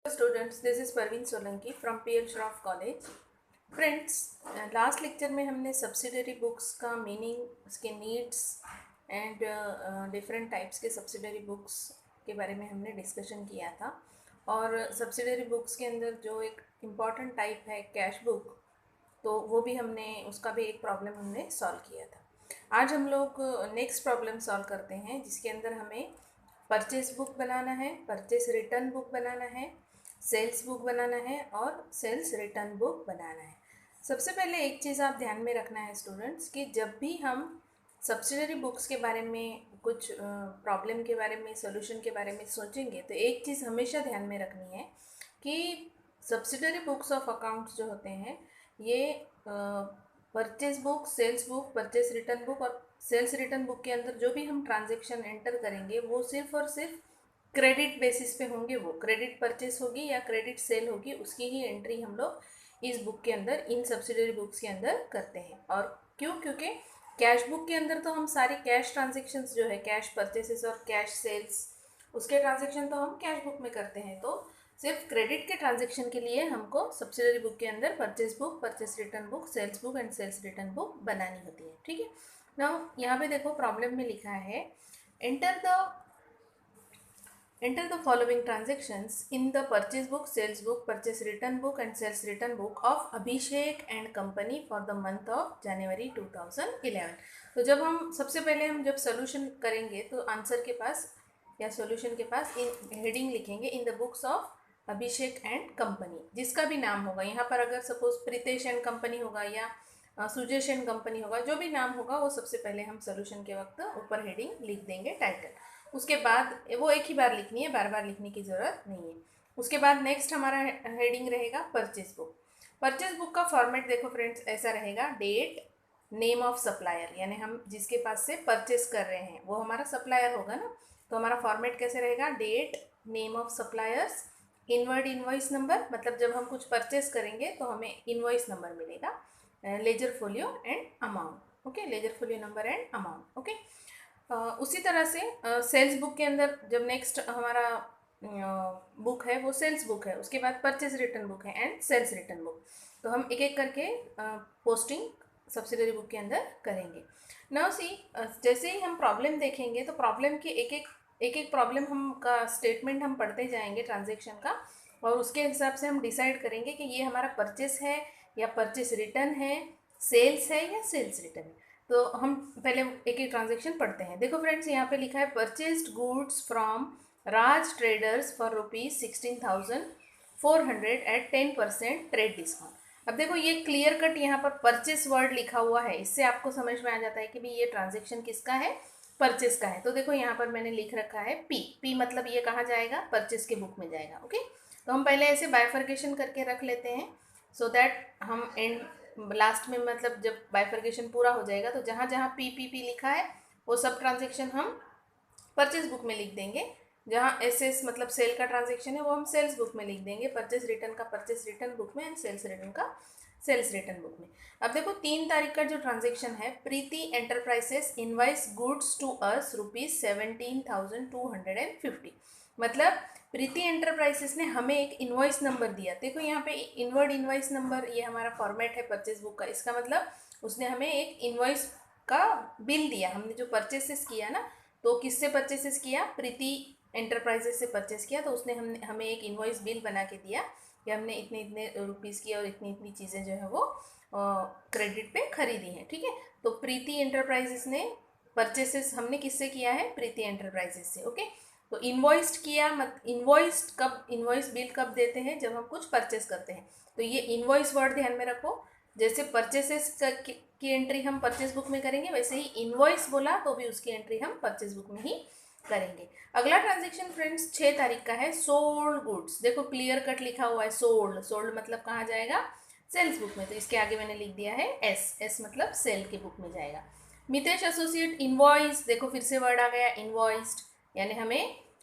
Students, this is Parveen Solanki from PL Shroff college. Friends, last lecture में हमने subsidiary books का meaning, उसके नीड्स एंड डिफरेंट टाइप्स के subsidiary books के बारे में हमने डिस्कशन किया था। और सब्सिडरी बुक्स के अंदर जो एक इम्पॉर्टेंट टाइप है कैश बुक, तो वो भी हमने उसका भी एक प्रॉब्लम हमने सॉल्व किया था। आज हम लोग नेक्स्ट प्रॉब्लम सॉल्व करते हैं, जिसके अंदर हमें परचेस बुक बनाना है, परचेस रिटर्न बुक बनाना है, सेल्स बुक बनाना है और सेल्स रिटर्न बुक बनाना है। सबसे पहले एक चीज़ आप ध्यान में रखना है स्टूडेंट्स, कि जब भी हम सब्सिडरी बुक्स के बारे में कुछ प्रॉब्लम के बारे में, सॉल्यूशन के बारे में सोचेंगे, तो एक चीज़ हमेशा ध्यान में रखनी है कि सब्सिडरी बुक्स ऑफ अकाउंट्स जो होते हैं, ये purchase book, sales book, purchase return book और सेल्स रिटर्न बुक के अंदर जो भी हम ट्रांजैक्शन एंटर करेंगे वो सिर्फ और सिर्फ क्रेडिट बेसिस पे होंगे। वो क्रेडिट परचेस होगी या क्रेडिट सेल होगी, उसकी ही एंट्री हम लोग इस बुक के अंदर, इन सब्सिडरी बुक्स के अंदर करते हैं। और क्यों? क्योंकि कैश बुक के अंदर तो हम सारी कैश ट्रांजेक्शन्स जो है, कैश परचेसेस और कैश सेल्स, उसके ट्रांजेक्शन तो हम कैश बुक में करते हैं। तो सिर्फ क्रेडिट के ट्रांजेक्शन के लिए हमको सब्सिडरी बुक के अंदर purchase book, purchase return book, sales book and sales return book बनानी होती है। ठीक है। नाउ यहाँ पे देखो प्रॉब्लम में लिखा है, enter the following transactions in the purchase book, sales book, purchase return book and sales return book of Abhishek and company for the month of January 2011। तो जब हम सबसे पहले हम जब सोल्यूशन करेंगे तो आंसर के पास या सॉल्यूशन के पास इन हेडिंग लिखेंगे, in the books of Abhishek and company, जिसका भी नाम होगा। यहाँ पर अगर सपोज प्रीतेश एंड कंपनी होगा या सुजेश एंड कंपनी होगा, जो भी नाम होगा वो सबसे पहले हम सोल्यूशन के वक्त ऊपर हेडिंग लिख देंगे, टाइटल। उसके बाद वो एक ही बार लिखनी है, बार बार लिखने की ज़रूरत नहीं है। उसके बाद नेक्स्ट हमारा हेडिंग रहेगा परचेज बुक। परचेज बुक का फॉर्मेट देखो फ्रेंड्स, ऐसा रहेगा, डेट, नेम ऑफ सप्लायर, यानी हम जिसके पास से परचेस कर रहे हैं वो हमारा सप्लायर होगा ना। तो हमारा फॉर्मेट कैसे रहेगा, date, name of suppliers, inward invoice number, मतलब जब हम कुछ परचेस करेंगे तो हमें इनवॉइस नंबर मिलेगा, ledger folio and amount. Okay, ledger folio number and amount. Okay. उसी तरह से सेल्स बुक के अंदर जब नेक्स्ट हमारा बुक है वो सेल्स बुक है, उसके बाद परचेज रिटर्न बुक है एंड सेल्स रिटर्न बुक। तो हम एक एक करके पोस्टिंग सब्सिडरी बुक के अंदर करेंगे। नाउ सी, जैसे ही हम प्रॉब्लम देखेंगे तो प्रॉब्लम की एक एक प्रॉब्लम हम का स्टेटमेंट हम पढ़ते जाएंगे ट्रांजेक्शन का, और उसके हिसाब से हम डिसाइड करेंगे कि ये हमारा परचेस है या परचेस रिटर्न है, सेल्स है या सेल्स रिटर्न है। तो हम पहले एक एक ट्रांजेक्शन पढ़ते हैं। देखो फ्रेंड्स, यहाँ पे लिखा है purchased goods from Raj traders for ₹16,400 at 10% trade discount. अब देखो ये क्लियर कट यहाँ पर परचेस वर्ड लिखा हुआ है, इससे आपको समझ में आ जाता है कि भाई ये ट्रांजेक्शन किसका है, परचेस का है। तो देखो यहाँ पर मैंने लिख रखा है पी मतलब ये कहाँ जाएगा, परचेस के बुक में जाएगा। ओके, तो हम पहले ऐसे बाइफर्केशन करके रख लेते हैं, सो दैट हम एंड लास्ट में, मतलब जब बाइफर्केशन पूरा हो जाएगा तो जहाँ जहाँ पी लिखा है वो सब ट्रांजेक्शन हम परचेस बुक में लिख देंगे। जहाँ एस मतलब सेल का ट्रांजेक्शन है वो हम सेल्स बुक में लिख देंगे, परचेस रिटर्न का परचेस रिटर्न बुक में एंड सेल्स रिटर्न का सेल्स रिटर्न बुक में। अब देखो 3 तारीख का जो ट्रांजेक्शन है, Preeti enterprises invoice goods to us ₹17,250, मतलब प्रीति एंटरप्राइजेस ने हमें एक इनवॉइस नंबर दिया। देखो यहाँ पे इनवर्ड इनवॉइस नंबर, ये हमारा फॉर्मेट है परचेस बुक का, इसका मतलब उसने हमें एक इनवॉइस का बिल दिया। हमने जो परचेसेस किया ना, तो किससे परचेसेस किया, प्रीति एंटरप्राइजेस से परचेस किया, तो उसने हमें एक इनवॉइस बिल बना के दिया कि हमने इतने इतने रुपीज़ की और इतनी इतनी चीज़ें जो है वो क्रेडिट पे खरीदी हैं। ठीक है, तो प्रीति एंटरप्राइजेस ने परचेसेस हमने किससे किया है, प्रीति एंटरप्राइजेस से। ओके, तो इनवॉइस्ड किया, इनवॉइस्ड कब, इनवॉइस बिल कब देते हैं, जब हम कुछ परचेस करते हैं। तो ये इनवॉइस वर्ड ध्यान में रखो, जैसे परचेसेस की एंट्री हम परचेस बुक में करेंगे, वैसे ही इनवॉइस बोला तो भी उसकी एंट्री हम परचेस बुक में ही करेंगे। अगला ट्रांजेक्शन फ्रेंड्स 6 तारीख का है, सोल्ड गुड्स। देखो क्लियर कट लिखा हुआ है सोल्ड, सोल्ड मतलब कहाँ जाएगा, सेल्स बुक में। तो इसके आगे मैंने लिख दिया है एस मतलब सेल के बुक में जाएगा। मितेश एसोसिएट इनवॉइस, देखो फिर से वर्ड आ गया इनवॉइस्ड, यानी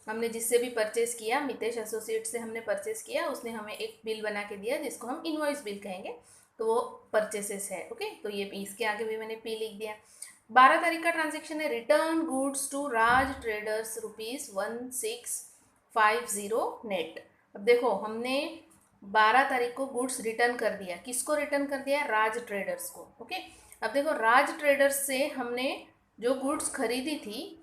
हमने जिससे भी परचेस किया, मितेश एसोसिएट से हमने परचेस किया, उसने हमें एक बिल बना के दिया जिसको हम इनवॉइस बिल कहेंगे, तो वो परचेसेस है। ओके, तो ये इसके आगे भी मैंने पी लिख दिया। 12 तारीख का ट्रांजेक्शन है, return goods to Raj traders ₹1650 net. अब देखो हमने 12 तारीख को गुड्स रिटर्न कर दिया, किसको रिटर्न कर दिया? राज ट्रेडर्स को। ओके, अब देखो राज ट्रेडर्स से हमने जो गुड्स खरीदी थी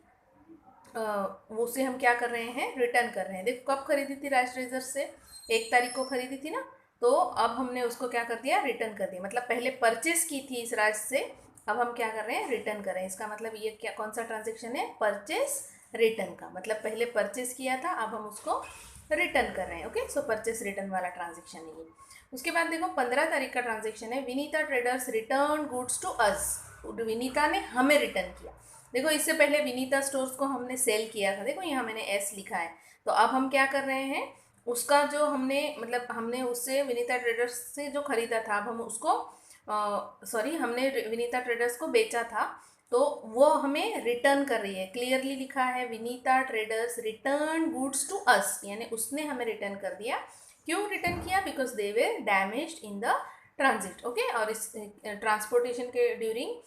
वो से हम क्या कर रहे हैं? रिटर्न कर रहे हैं। देखो कब खरीदी थी राज ट्रेडर्स से? 1 तारीख को खरीदी थी ना, तो अब हमने उसको क्या कर दिया? रिटर्न कर दिया। मतलब पहले परचेस की थी इस राज से, अब हम क्या कर रहे हैं? रिटर्न कर रहे हैं। इसका मतलब ये क्या, कौन सा ट्रांजेक्शन है? परचेस रिटर्न का। मतलब पहले परचेस किया था, अब हम उसको रिटर्न कर रहे हैं। ओके, सो परचेस रिटर्न वाला ट्रांजेक्शन है ये। उसके बाद देखो 15 तारीख का ट्रांजेक्शन है, Vinita traders return goods to us. Vinita ने हमें रिटर्न किया। देखो इससे पहले विनीता स्टोर्स को हमने सेल किया था, देखो यहाँ मैंने एस लिखा है। तो अब हम क्या कर रहे हैं? उसका जो हमने मतलब हमने उससे विनीता ट्रेडर्स से जो खरीदा था, अब हम उसको हमने विनीता ट्रेडर्स को बेचा था, तो वो हमें रिटर्न कर रही है। क्लियरली लिखा है Vinita traders return goods to us, यानी उसने हमें रिटर्न कर दिया। क्यों रिटर्न किया? Because they were damaged in the transit. Okay, और इस ट्रांसपोर्टेशन के ड्यूरिंग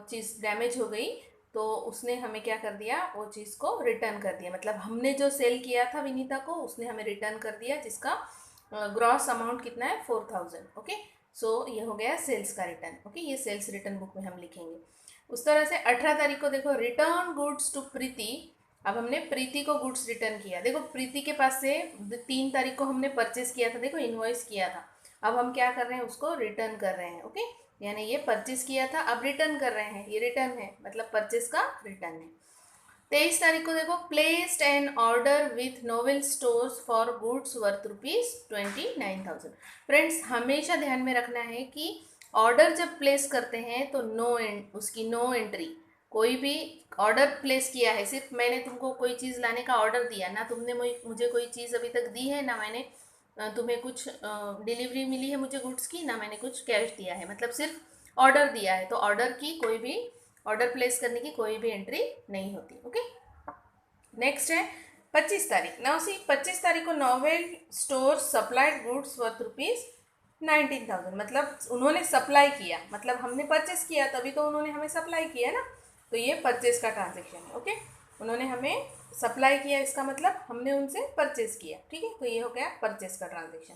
चीज़ डैमेज हो गई, तो उसने हमें क्या कर दिया? वो चीज़ को रिटर्न कर दिया। मतलब हमने जो सेल किया था विनीता को, उसने हमें रिटर्न कर दिया, जिसका ग्रॉस अमाउंट कितना है? 4000। ओके, सो ये हो गया सेल्स का रिटर्न। ओके, ये सेल्स रिटर्न बुक में हम लिखेंगे। उस तरह से 18 तारीख को देखो रिटर्न गुड्स टू प्रीति। अब हमने प्रीति को गुड्स रिटर्न किया। देखो प्रीति के पास से 3 तारीख को हमने परचेस किया था, देखो इनवॉइस किया था। अब हम क्या कर रहे हैं? उसको रिटर्न कर रहे हैं। ओके, यानी ये परचेस किया था, अब रिटर्न कर रहे हैं, ये रिटर्न है, मतलब परचेस का रिटर्न है। 23 तारीख को देखो placed an order with Novel stores for goods worth ₹29,000। Friends हमेशा ध्यान में रखना है कि ऑर्डर जब प्लेस करते हैं तो उसकी नो एंट्री। कोई भी ऑर्डर प्लेस किया है, सिर्फ मैंने तुमको कोई चीज़ लाने का ऑर्डर दिया ना, तुमने मुझे कोई चीज़ अभी तक दी है ना, मैंने तुम्हें कुछ डिलीवरी मिली है मुझे गुड्स की, ना मैंने कुछ कैश दिया है, मतलब सिर्फ ऑर्डर दिया है। तो ऑर्डर की कोई भी, ऑर्डर प्लेस करने की कोई भी एंट्री नहीं होती। ओके, नेक्स्ट है 25 तारीख। नाउ सी 25 तारीख को novel store supplied goods worth ₹19,000। मतलब उन्होंने सप्लाई किया, मतलब हमने परचेस किया तभी तो उन्होंने हमें सप्लाई किया ना, तो ये परचेस का ट्रांजेक्शन है। ओके, उन्होंने हमें सप्लाई किया, इसका मतलब हमने उनसे परचेस किया। ठीक है, तो ये हो गया परचेस का ट्रांजेक्शन।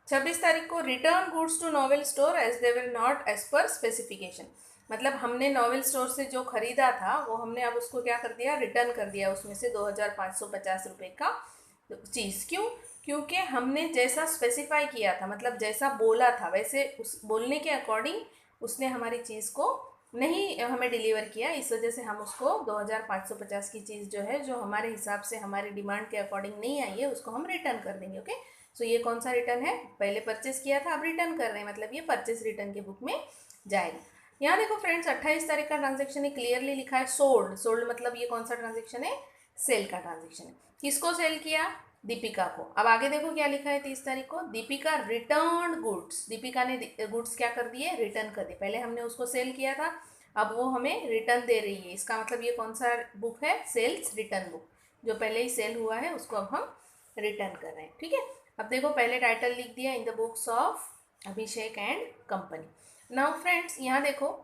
26 तारीख को return goods to Novel store as they were not as per specification. मतलब हमने नोवेल स्टोर से जो खरीदा था वो हमने अब उसको क्या कर दिया? रिटर्न कर दिया, उसमें से 2,550 रुपये का चीज़। क्यों? क्योंकि हमने जैसा स्पेसिफाई किया था, मतलब जैसा बोला था वैसे उस बोलने के अकॉर्डिंग उसने हमारी चीज़ को नहीं हमें डिलीवर किया, इस वजह से हम उसको 2,550 की चीज़ जो है, जो हमारे हिसाब से हमारी डिमांड के अकॉर्डिंग नहीं आई है, उसको हम रिटर्न कर देंगे। ओके, सो ये कौन सा रिटर्न है? पहले परचेस किया था, अब रिटर्न कर रहे हैं, मतलब ये परचेस रिटर्न के बुक में जाएगा। यहाँ देखो फ्रेंड्स 28 तारीख का ट्रांजेक्शन है, क्लियरली लिखा है सोल्ड। सोल्ड मतलब ये कौन सा ट्रांजेक्शन है? सेल का ट्रांजेक्शन है। किसको सेल किया? दीपिका को। अब आगे देखो क्या लिखा है 30 तारीख को, दीपिका रिटर्न गुड्स। दीपिका ने गुड्स क्या कर दिए? रिटर्न कर दिए। पहले हमने उसको सेल किया था, अब वो हमें रिटर्न दे रही है। इसका मतलब ये कौन सा बुक है? Sales return book. जो पहले ही सेल हुआ है उसको अब हम रिटर्न कर रहे हैं। ठीक है, अब देखो पहले टाइटल लिख दिया, in the books of Abhishek and company. Now friends यहाँ देखो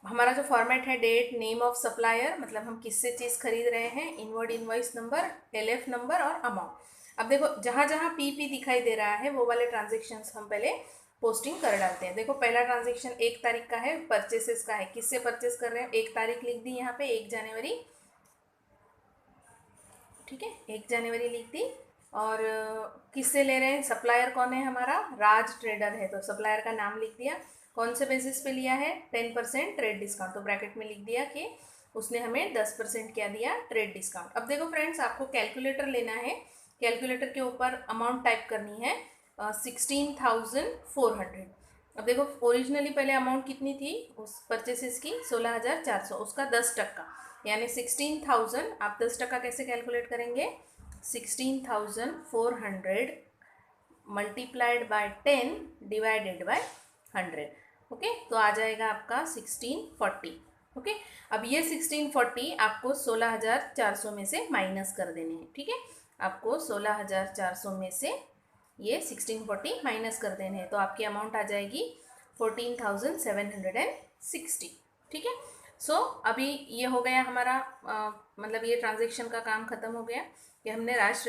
हमारा जो फॉर्मेट है, डेट, नेम ऑफ सप्लायर, मतलब हम किससे चीज़ खरीद रहे हैं, inward invoice number, LF number और अमाउंट। अब देखो जहाँ जहाँ PP दिखाई दे रहा है वो वाले ट्रांजेक्शन्स हम पहले पोस्टिंग कर डालते हैं। देखो पहला ट्रांजेक्शन 1 तारीख का है, परचेसेस का है। किससे परचेस कर रहे हैं? 1 तारीख लिख दी यहाँ पे, 1 जनवरी। ठीक है, 1 जनवरी लिख दी। और किससे ले रहे हैं? सप्लायर कौन है हमारा? राज ट्रेडर है, तो सप्लायर का नाम लिख दिया। कौन से बेसिस पे लिया है? 10% ट्रेड डिस्काउंट, तो ब्रैकेट में लिख दिया कि उसने हमें 10% क्या दिया? Trade discount. अब देखो फ्रेंड्स आपको कैलकुलेटर लेना है, कैलकुलेटर के ऊपर अमाउंट टाइप करनी है 16,400। अब देखो ओरिजिनली पहले अमाउंट कितनी थी उस परचेसेस की? 16,400, उसका 10%, यानी 16,000। आप 10% कैसे कैलकुलेट करेंगे? 16,400 multiplied by 10 divided by 100। Okay, तो आ जाएगा आपका 1640। ओके, अब ये 1640 आपको 16,400 में से माइनस कर देने हैं। ठीक है, आपको 16,400 में से ये 1640 माइनस कर देने हैं, तो आपकी अमाउंट आ जाएगी 14,760। ठीक है, सो अभी ये हो गया हमारा मतलब ये ट्रांजेक्शन का काम खत्म हो गया कि हमने राज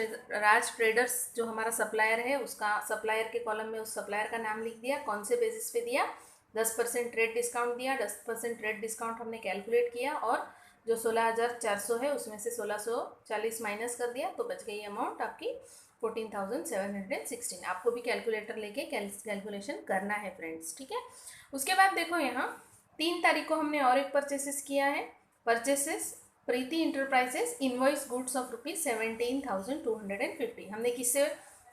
ट्रेडर्स जो हमारा सप्लायर है उसका सप्लायर के कॉलम में उस सप्लायर का नाम लिख दिया, कौन से बेसिस पे दिया, 10% ट्रेड डिस्काउंट दिया, 10% ट्रेड डिस्काउंट हमने कैलकुलेट किया और जो 16,400 है उसमें से 1640 माइनस कर दिया तो बच गई अमाउंट आपकी 14,716। आपको भी कैलकुलेटर लेके कैलकुलेशन करना है फ्रेंड्स, ठीक है। उसके बाद देखो यहाँ 3 तारीख को हमने और एक परचेसेस किया है, purchases Preeti enterprises invoice goods of ₹17,250। हमने किससे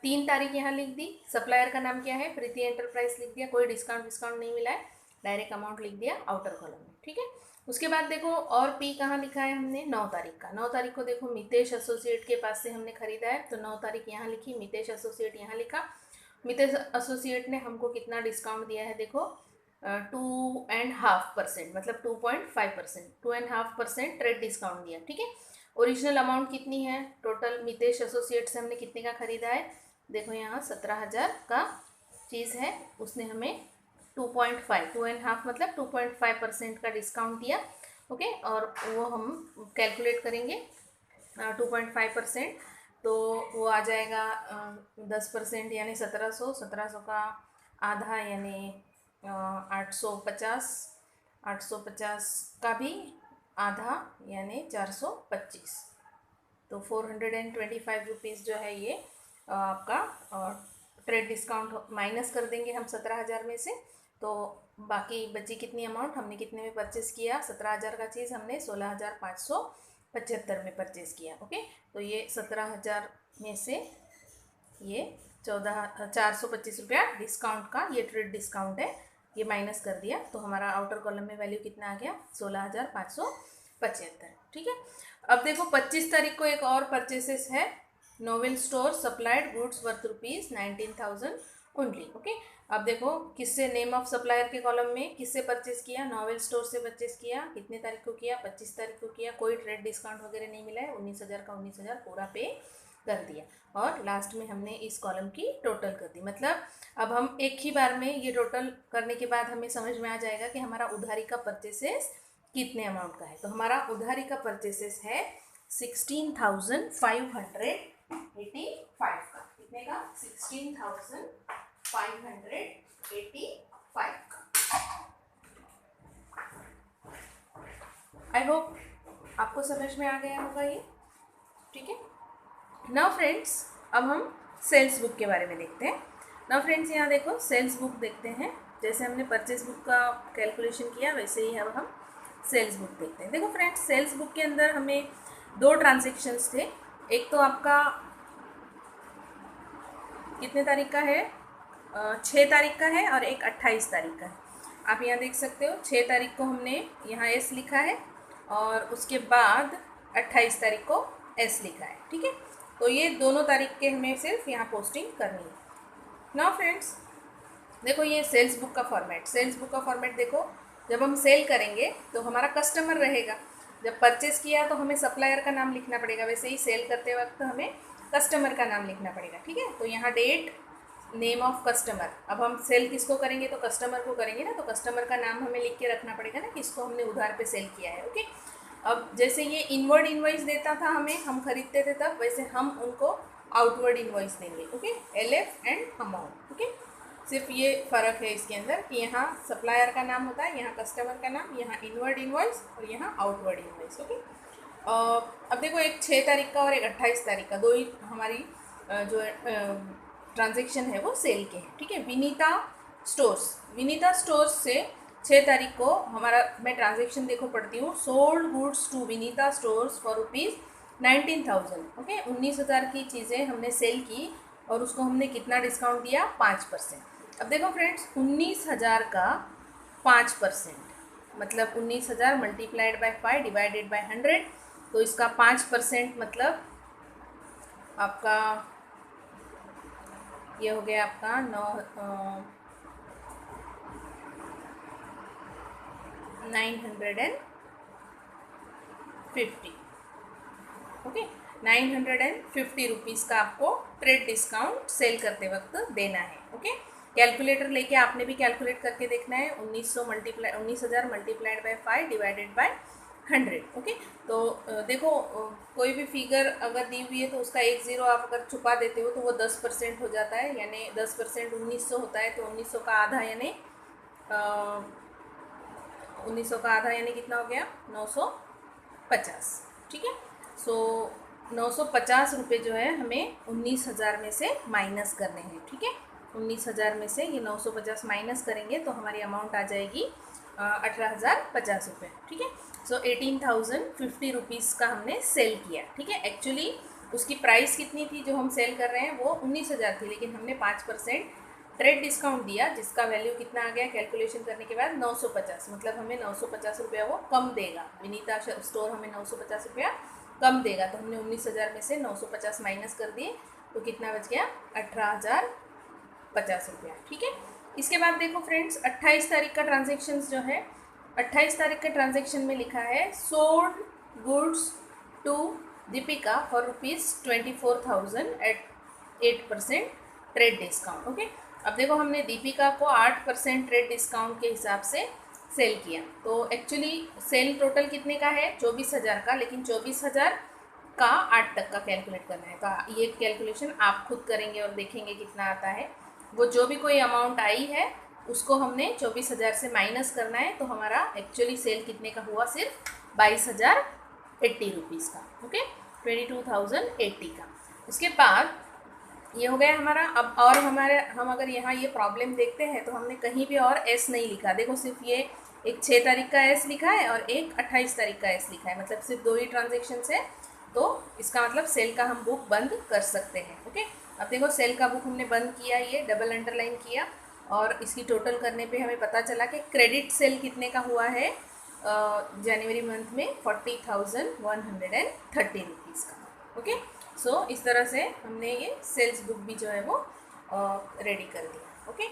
3 तारीख यहाँ लिख दी, सप्लायर का नाम क्या है प्रीति एंटरप्राइज लिख दिया, कोई डिस्काउंट नहीं मिला है, डायरेक्ट अमाउंट लिख दिया आउटर कॉलम में, ठीक है। उसके बाद देखो और पी कहाँ लिखा है हमने 9 तारीख का, 9 तारीख को देखो मितेश एसोसिएट के पास से हमने खरीदा है तो 9 तारीख यहाँ लिखी, मितेश एसोसिएट यहाँ लिखा। मितेश एसोसिएट ने हमको कितना डिस्काउंट दिया है देखो 2.5%, मतलब 2.5%, 2.5% ट्रेड डिस्काउंट दिया, ठीक है। ओरिजिनल अमाउंट कितनी है टोटल मितेश एसोसिएट से हमने कितने का खरीदा है, देखो यहाँ 17,000 का चीज़ है, उसने हमें 2.5 मतलब 2.5% का डिस्काउंट दिया, ओके। और वो हम कैलकुलेट करेंगे 2.5%, तो वो आ जाएगा 10% यानी 1700 का आधा यानी 850, 850 का भी आधा यानी 425, तो 425 रुपीज़ जो है ये आपका ट्रेड डिस्काउंट माइनस कर देंगे हम 17,000 में से, तो बाकी बची कितनी अमाउंट, हमने कितने में परचेस किया, 17,000 का चीज़ हमने 16,575 में परचेस किया, ओके। तो ये 17,000 में से ये 425 रुपया डिस्काउंट का ये ट्रेड डिस्काउंट है, ये माइनस कर दिया तो हमारा आउटर कॉलम में वैल्यू कितना आ गया 16,575, ठीक है। अब देखो 25 तारीख को एक और परचेसेस है, novel store supplied goods worth ₹19,000 only, okay. अब देखो किससे नेम ऑफ सप्लायर के कॉलम में किससे परचेस किया, नोवेल स्टोर से परचेस किया, कितने तारीख को किया 25 तारीख को किया, कोई ट्रेड डिस्काउंट वगैरह नहीं मिला है, 19,000 का 19,000 पूरा पे कर दिया और लास्ट में हमने इस कॉलम की टोटल कर दी। मतलब अब हम एक ही बार में ये टोटल करने के बाद हमें समझ में आ जाएगा कि हमारा उधारी का परचेसेस कितने अमाउंट का है। तो हमारा उधारी का परचेसेस है 16,585 का, कितने का 16,585 का। आई होप आपको समझ में आ गया होगा ये, ठीक है। नाउ फ्रेंड्स अब हम सेल्स बुक के बारे में देखते हैं। नाउ फ्रेंड्स यहाँ देखो सेल्स बुक देखते हैं, जैसे हमने परचेज बुक का कैलकुलेशन किया वैसे ही अब हम सेल्स बुक देखते हैं। देखो फ्रेंड्स सेल्स बुक के अंदर हमें 2 ट्रांजेक्शन्स थे, एक तो आपका कितने तारीख का है 6 तारीख का है और एक 28 तारीख का है। आप यहाँ देख सकते हो 6 तारीख को हमने यहाँ एस लिखा है और उसके बाद 28 तारीख को एस लिखा है, ठीक है। तो ये दोनों तारीख के हमें सिर्फ यहाँ पोस्टिंग करनी है। नाउ फ्रेंड्स देखो ये सेल्स बुक का फॉर्मेट, सेल्स बुक का फॉर्मेट देखो, जब हम सेल करेंगे तो हमारा कस्टमर रहेगा, जब परचेस किया तो हमें सप्लायर का नाम लिखना पड़ेगा, वैसे ही सेल करते वक्त हमें कस्टमर का नाम लिखना पड़ेगा, ठीक है। तो यहाँ डेट नेम ऑफ कस्टमर, अब हम सेल किसको करेंगे तो कस्टमर को करेंगे ना, तो कस्टमर का नाम हमें लिख के रखना पड़ेगा ना किसको हमने उधार पे सेल किया है, ओके। अब जैसे ये इनवर्ड इनवॉइस देता था हमें, हम खरीदते थे तब, वैसे हम उनको आउटवर्ड इनवॉइस देंगे, okay, LF and amount, okay. सिर्फ ये फ़र्क है इसके अंदर कि यहाँ सप्लायर का नाम होता है, यहाँ कस्टमर का नाम, यहाँ इनवर्ड इनवॉइस और यहाँ आउटवर्ड इनवॉइस, ओके। अब देखो एक 6 तारीख का और एक 28 तारीख का, 2 ही हमारी जो ट्रांजेक्शन है वो सेल के हैं, ठीक है। विनीता स्टोर्स से 6 तारीख को हमारा, मैं ट्रांजेक्शन देखो पढ़ती हूँ, sold goods to Vinita stores for ₹19,000, okay. 19,000 की चीज़ें हमने सेल की और उसको हमने कितना डिस्काउंट दिया 5%। अब देखो फ्रेंड्स 19,000 का 5% मतलब 19,000 मल्टीप्लाइड बाय 5 डिवाइडेड बाय 100, तो इसका 5% मतलब आपका ये हो गया आपका 950, ओके। 950 रुपीज़ का आपको ट्रेड डिस्काउंट सेल करते वक्त देना है, ओके। कैलकुलेटर लेके आपने भी कैलकुलेट करके देखना है। 19,000 multiplied by 5 divided by 100। Okay, तो देखो कोई भी फिगर अगर दी हुई है तो उसका एक ज़ीरो आप अगर छुपा देते हो तो वो 10% हो जाता है, यानी 10% 1900 होता है, तो 1900 का आधा यानी 1900 का आधा यानी कितना हो गया, 950। ठीक है, सो 950 रुपये जो है हमें 19,000 में से माइनस करने हैं। ठीक है, 19,000 में से ये 950 माइनस करेंगे तो हमारी अमाउंट आ जाएगी 18,050 रुपये। ठीक है, सो 18,050 रुपीज़ का हमने सेल किया। ठीक है, एक्चुअली उसकी प्राइस कितनी थी जो हम सेल कर रहे हैं, वो 19,000 थी, लेकिन हमने 5% ट्रेड डिस्काउंट दिया, जिसका वैल्यू कितना आ गया कैलकुलेशन करने के बाद 950। मतलब हमें 950 रुपया वो कम देगा, विनीता स्टोर हमें 950 रुपया कम देगा। तो हमने 19,000 में से 950 माइनस कर दिए, तो कितना बच गया, 18,050 रुपया। ठीक है, इसके बाद देखो फ्रेंड्स, 28 तारीख का ट्रांजेक्शन जो है, 28 तारीख के ट्रांजेक्शन में लिखा है sold goods to Deepika for ₹24,000 at 8% trade discount. Okay, अब देखो हमने दीपिका को 8% ट्रेड डिस्काउंट के हिसाब से सेल किया, तो एक्चुअली सेल टोटल कितने का है, 24,000 का, लेकिन 24,000 का 8 तक का कैलकुलेट करना है। तो ये कैलकुलेशन आप खुद करेंगे और देखेंगे कितना आता है। वो जो भी कोई अमाउंट आई है उसको हमने 24,000 से माइनस करना है, तो हमारा एक्चुअली सेल कितने का हुआ, सिर्फ 22,080 रुपीज़ का। ओके, 22,080 का। उसके बाद ये हो गया हमारा। अब और हम अगर यहाँ ये प्रॉब्लम देखते हैं तो हमने कहीं भी और एस नहीं लिखा। देखो सिर्फ ये एक 6 तारीख का एस लिखा है और एक 28 तारीख का एस लिखा है, मतलब सिर्फ 2 ही ट्रांजेक्शन है, तो इसका मतलब सेल का हम बुक बंद कर सकते हैं। ओके, अब देखो सेल का बुक हमने बंद किया, ये डबल अंडरलाइन किया, और इसकी टोटल करने पे हमें पता चला कि क्रेडिट सेल कितने का हुआ है जनवरी मंथ में, 40,130 रुपीज़ का। ओके, सो इस तरह से हमने ये सेल्स बुक भी जो है वो रेडी कर दिया। ओके,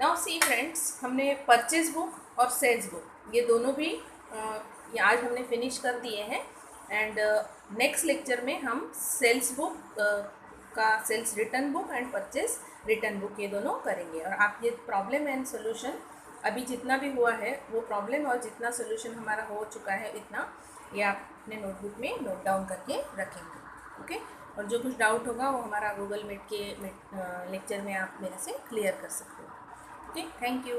नाउ सी फ्रेंड्स, हमने परचेज बुक और सेल्स बुक ये दोनों भी ये आज हमने फिनिश कर दिए हैं, एंड नेक्स्ट लेक्चर में हम सेल्स बुक का sales return book and purchase return book ये दोनों करेंगे। और आप ये प्रॉब्लम एंड सोल्यूशन अभी जितना भी हुआ है वो प्रॉब्लम और जितना सोल्यूशन हमारा हो चुका है इतना, ये आप अपने नोटबुक में नोट डाउन करके रखेंगे। ओके, और जो कुछ डाउट होगा वो हमारा गूगल मीट के लेक्चर में आप मेरे से क्लियर कर सकते हो। Okay, thank you.